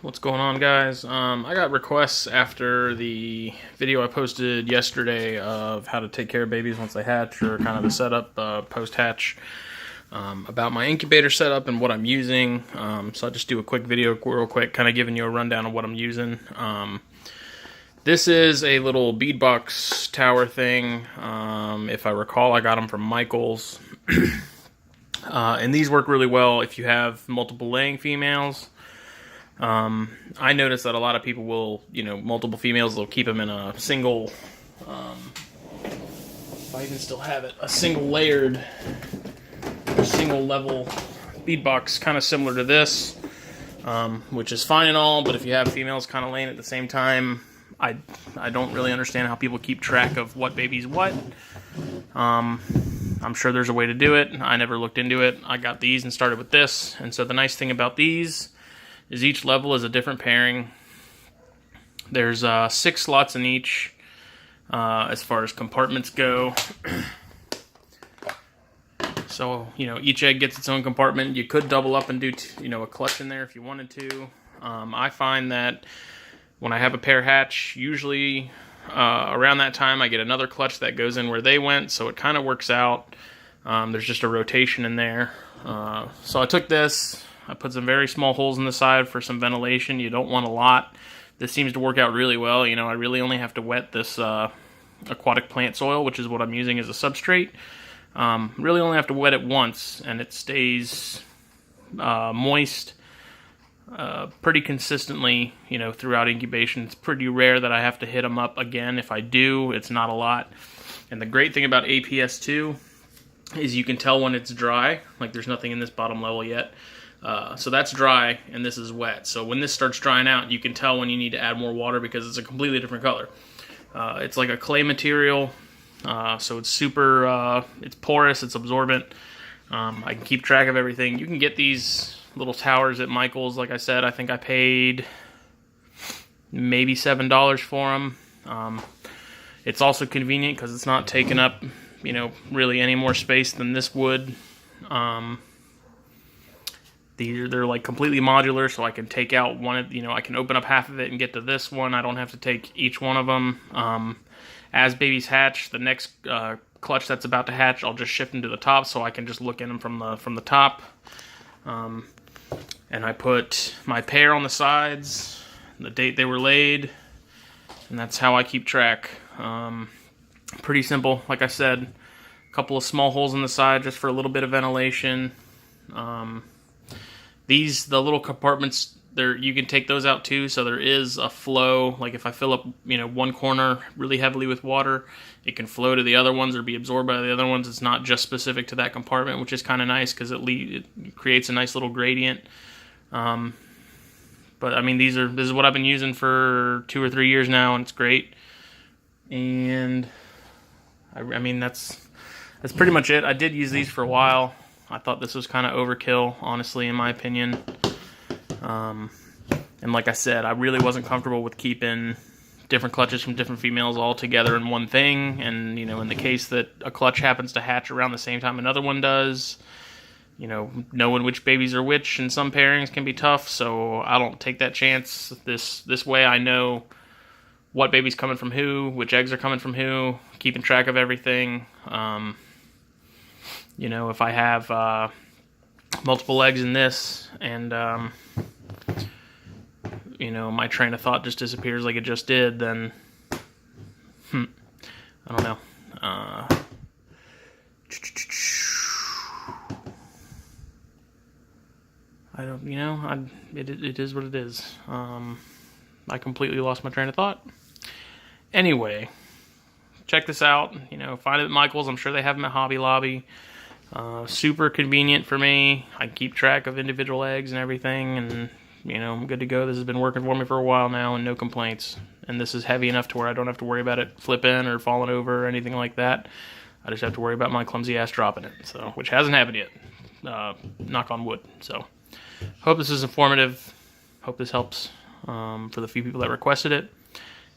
What's going on, guys? I got requests after the video I posted yesterday of how to take care of babies once they hatch, or kind of the setup post-hatch, about my incubator setup and what I'm using. So I'll just do a quick video real quick, kind of giving you a rundown of what I'm using. This is a little beadbox tower thing. If I recall, I got them from Michael's. And these work really well if you have multiple laying females. I noticed that a lot of people will, multiple females, they'll keep them in a single, if I even still have it, a single layered, single level beadbox, kind of similar to this, which is fine and all, but if you have females kind of laying at the same time, I don't really understand how people keep track of what baby's what. I'm sure there's a way to do it. I never looked into it. I got these and started with this, and so the nice thing about these is each level is a different pairing. There's 6 slots in each as far as compartments go. So, each egg gets its own compartment. You could double up and do, a clutch in there if you wanted to. I find that when I have a pair hatch, usually around that time I get another clutch that goes in where they went, so it kind of works out. There's just a rotation in there. So I took this. I put some very small holes in the side for some ventilation. You don't want a lot. This seems to work out really well. I really only have to wet this aquatic plant soil, which is what I'm using as a substrate. Really only have to wet it once, and it stays moist pretty consistently, throughout incubation. It's pretty rare that I have to hit them up again. If I do, it's not a lot. And the great thing about APS2 is you can tell when it's dry. Like, there's nothing in this bottom level yet. So that's dry, and this is wet. So when this starts drying out, you can tell when you need to add more water because it's a completely different color. It's like a clay material, so it's super, it's porous, it's absorbent. I can keep track of everything. You can get these little towers at Michael's. Like I said, I think I paid maybe $7 for them. It's also convenient because it's not taking up, really any more space than this would. They're like completely modular, so I can take out one of, I can open up half of it and get to this one. I don't have to take each one of them. As babies hatch, the next clutch that's about to hatch, I'll just shift them to the top, so I can just look in them from the top. And I put my pair on the sides, the date they were laid, and that's how I keep track. Pretty simple, like I said. A couple of small holes in the side just for a little bit of ventilation. The little compartments, you can take those out too, so there is a flow. Like if I fill up, one corner really heavily with water, it can flow to the other ones or be absorbed by the other ones. It's not just specific to that compartment, which is kind of nice because it creates a nice little gradient. But I mean, this is what I've been using for 2 or 3 years now, and it's great. And I mean, that's pretty much it. I did use these for a while. I thought this was kind of overkill, honestly, in my opinion. And like I said, I really wasn't comfortable with keeping different clutches from different females all together in one thing. And, in the case that a clutch happens to hatch around the same time another one does, knowing which babies are which in some pairings can be tough. So I don't take that chance. This way I know what baby's coming from who, which eggs are coming from who, keeping track of everything. If I have multiple eggs in this and, my train of thought just disappears like it just did, then, I don't know. It is what it is. I completely lost my train of thought. Anyway, check this out. Find it at Michael's. I'm sure they have them at Hobby Lobby. Super convenient for me. I can keep track of individual eggs and everything, and I'm good to go. This has been working for me for a while now, and no complaints. And this is heavy enough to where I don't have to worry about it flipping or falling over or anything like that. I just have to worry about my clumsy ass dropping it, which hasn't happened yet. Knock on wood. So, hope this is informative. Hope this helps for the few people that requested it.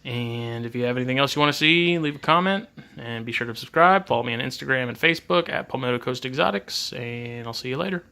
And if you have anything else you want to see, leave a comment. And be sure to subscribe. Follow me on Instagram and Facebook at Palmetto Coast Exotics. And I'll see you later.